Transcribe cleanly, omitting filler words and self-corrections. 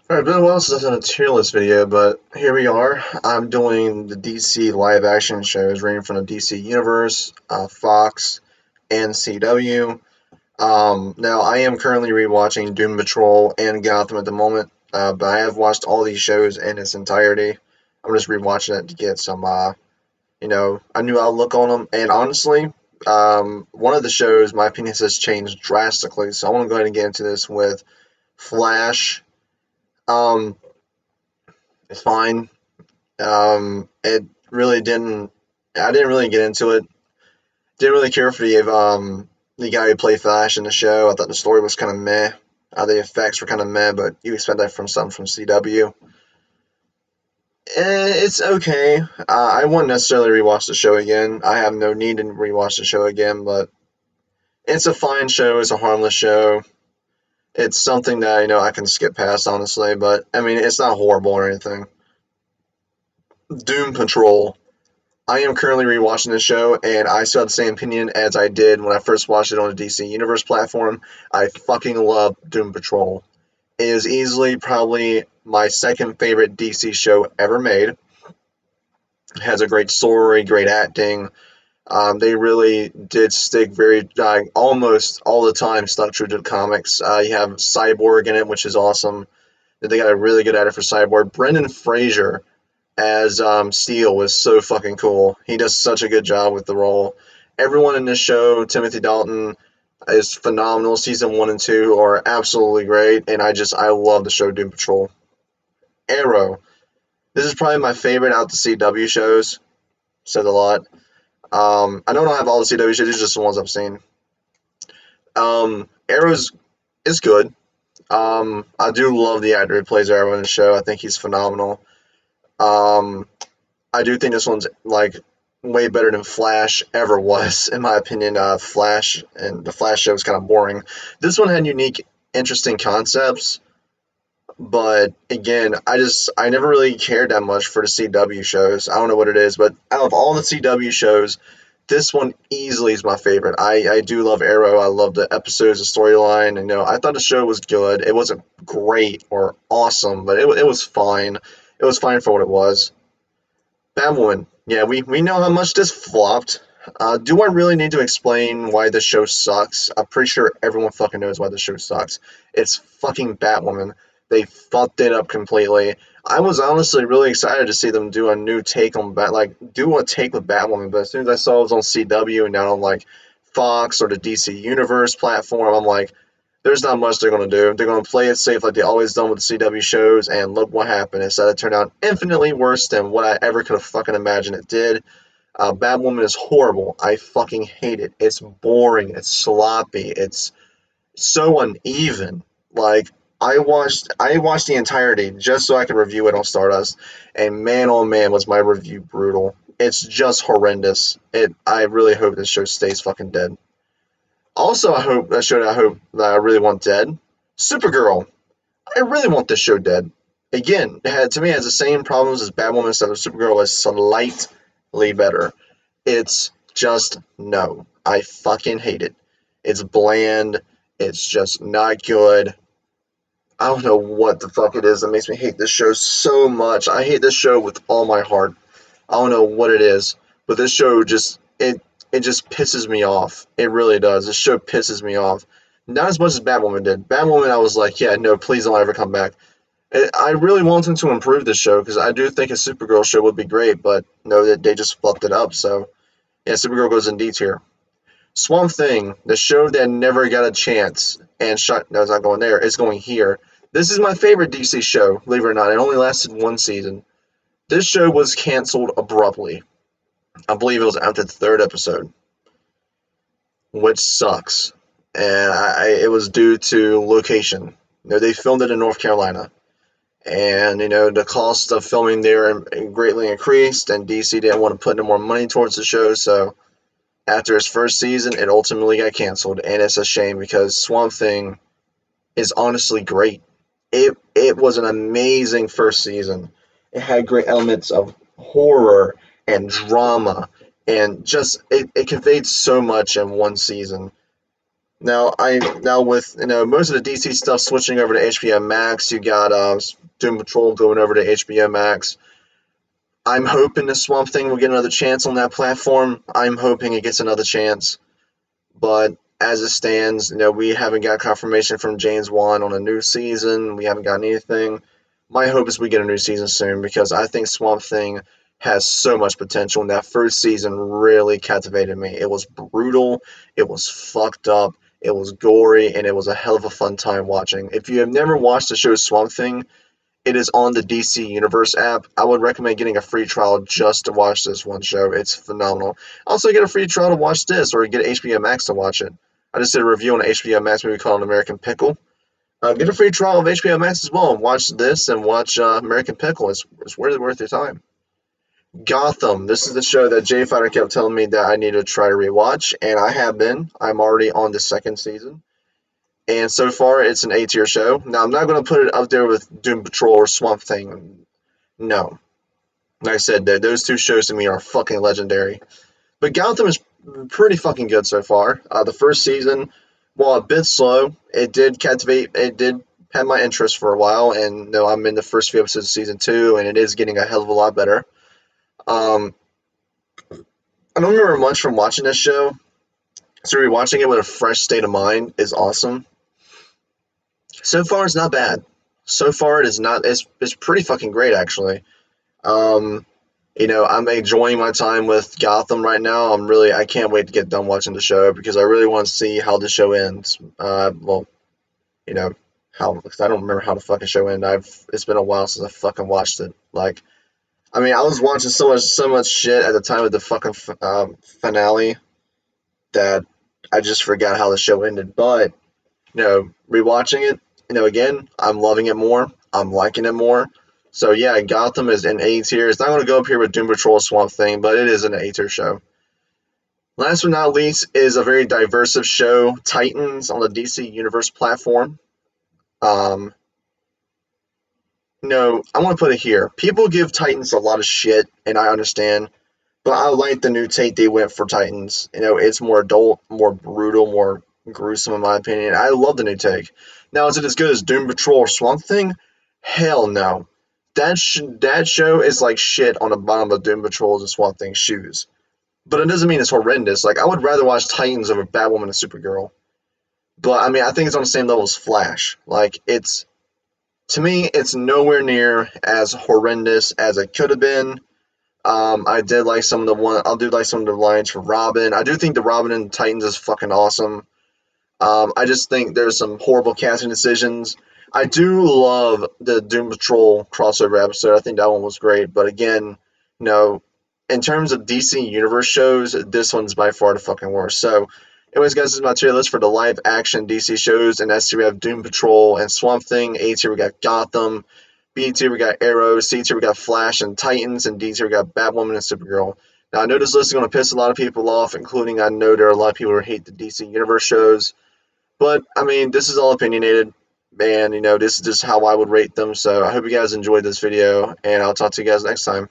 Alright, been a while since I've done a tier list video, but here we are. I'm doing the DC live action shows ranging from the DC Universe, Fox, and CW. Now, I am currently rewatching Doom Patrol and Gotham at the moment, but I have watched all these shows in its entirety. I'm just rewatching it to get some, a new outlook on them. And honestly, one of the shows, my opinion has changed drastically, so I want to go ahead and get into this with Flash. Um, it's fine. It really didn't. I didn't really get into it. Didn't really care for the guy who played Flash in the show. I thought the story was kind of meh. The effects were kind of meh, but you expect that from something from CW. It's okay. I wouldn't necessarily rewatch the show again. I have no need to rewatch the show again, but it's a fine show. It's a harmless show. It's something that I can skip past, honestly. But I mean, it's not horrible or anything. Doom Patrol. I am currently rewatching this show, and I still have the same opinion as I did when I first watched it on the DC Universe platform. I fucking love Doom Patrol. It is easily probably my second favorite DC show ever made. It has a great story, great acting. They really did stick very, almost all the time, stuck true to the comics. You have Cyborg in it, which is awesome. They got a really good actor for Cyborg. Brendan Fraser as Steel was so fucking cool. He does such a good job with the role. Everyone in this show, Timothy Dalton, is phenomenal. Season 1 and 2 are absolutely great, and I love the show Doom Patrol. Arrow. This is probably my favorite out the CW shows. Said a lot. I don't have all the CW shows. These are just the ones I've seen. Arrow's is good. I do love the actor who plays Arrow in the show. I think he's phenomenal. Um, I do think this one's like way better than Flash ever was, in my opinion. Flash and the Flash show was kind of boring. This one had unique, interesting concepts, but again, I never really cared that much for the CW shows. I don't know what it is, but out of all the CW shows, this one easily is my favorite. I do love Arrow. I love the episodes, the storyline. And, I thought the show was good. It wasn't great or awesome, but it was fine. It was fine for what it was. Batwoman. Yeah, we know how much this flopped. Do I really need to explain why this show sucks? I'm pretty sure everyone fucking knows why this show sucks. It's fucking Batwoman. They fucked it up completely. I was honestly really excited to see them do a new take on do a take with Batwoman, but as soon as I saw it was on CW and now on like Fox or the DC Universe platform, I'm like, there's not much they're going to do. They're going to play it safe like they always done with the CW shows, and look what happened. Instead, it turned out infinitely worse than what I ever could have fucking imagined it did. Batwoman is horrible. I fucking hate it. It's boring. It's sloppy. It's so uneven. Like I watched the entirety just so I could review it on Stardust, and man oh man was my review brutal. It's just horrendous. I really hope this show stays fucking dead. Also, I hope that I really want dead. Supergirl. I really want this show dead. Again, to me, it has the same problems as Batwoman, except Supergirl is slightly better. It's just no. I fucking hate it. It's bland. It's just not good. I don't know what the fuck it is that makes me hate this show so much. I hate this show with all my heart. I don't know what it is, but this show it just pisses me off. It really does. This show pisses me off. Not as much as Batwoman did. Batwoman, I was like, yeah, no, please don't ever come back. I really want them to improve this show because I do think a Supergirl show would be great, but no, they just fucked it up. So yeah, Supergirl goes in D tier. Swamp Thing, the show that never got a chance and shut. No, it's not going there. It's going here. This is my favorite DC show, believe it or not. It only lasted one season. This show was canceled abruptly. I believe it was after the third episode, which sucks. And it was due to location. They filmed it in North Carolina, and the cost of filming there greatly increased, and DC didn't want to put any more money towards the show, so after its first season, it ultimately got canceled, and it's a shame because Swamp Thing is honestly great. It was an amazing first season. It had great elements of horror and drama, and just it conveyed so much in one season. Now with most of the DC stuff switching over to HBO Max, you got Doom Patrol going over to HBO Max. I'm hoping the Swamp Thing will get another chance on that platform. I'm hoping it gets another chance. But as it stands, we haven't got confirmation from James Wan on a new season. We haven't gotten anything. My hope is we get a new season soon because I think Swamp Thing has so much potential. And that first season really captivated me. It was brutal, it was fucked up, it was gory, and it was a hell of a fun time watching. If you have never watched the show Swamp Thing, it is on the DC Universe app. I would recommend getting a free trial just to watch this one show. It's phenomenal. Also, get a free trial to watch this, or get HBO Max to watch it. I just did a review on an HBO Max movie called American Pickle. Get a free trial of HBO Max as well, and watch this and watch American Pickle. It's really worth your time. Gotham. This is the show that Jay Fighter kept telling me that I need to try to rewatch, and I have been. I'm already on the second season. And so far, it's an A tier show. Now, I'm not going to put it up there with Doom Patrol or Swamp Thing. No. Like I said, those two shows to me are fucking legendary. But Gotham is pretty fucking good so far. The first season, while a bit slow, it did captivate. It did have my interest for a while, and I'm in the first few episodes of season two, and it is getting a hell of a lot better. Um, I don't remember much from watching this show, so rewatching it with a fresh state of mind is awesome. So far, it's not bad. So far, it is not. It's pretty fucking great actually. Um, I'm enjoying my time with Gotham right now. I can't wait to get done watching the show because I really want to see how the show ends. Well, you know, because I don't remember how the fucking show ended. It's been a while since I fucking watched it. Like, I mean, I was watching so much shit at the time of the fucking finale that I just forgot how the show ended. But rewatching it, again, I'm loving it more. I'm liking it more. So yeah, Gotham is an A tier. It's not going to go up here with Doom Patrol Swamp Thing, but it is an A tier show. Last but not least is a very diverse show, Titans on the DC Universe platform. Um, I want to put it here. People give Titans a lot of shit, and I understand, but I like the new take they went for Titans. It's more adult, more brutal, more gruesome in my opinion. I love the new take. Now, is it as good as Doom Patrol or Swamp Thing? Hell no. That show is like shit on the bottom of Doom Patrol's and Swamp Thing's shoes. But it doesn't mean it's horrendous. Like I would rather watch Titans over Batwoman and Supergirl. But I mean, I think it's on the same level as Flash. Like it's to me, it's nowhere near as horrendous as it could have been. I did like some of the one. I'll do like some of the lines for Robin. I do think the Robin and Titans is fucking awesome. I just think there's some horrible casting decisions. I do love the Doom Patrol crossover episode. I think that one was great. But again, you know, in terms of DC Universe shows, this one's by far the fucking worst. So, anyways, guys, this is my tier list for the live action DC shows. And S tier we have Doom Patrol and Swamp Thing. A tier we got Gotham. B tier we got Arrow. C tier we got Flash and Titans. And D tier we got Batwoman and Supergirl. Now, I know this list is going to piss a lot of people off, including I know there are a lot of people who hate the DC Universe shows. But I mean, this is all opinionated, and this is just how I would rate them. So I hope you guys enjoyed this video, and I'll talk to you guys next time.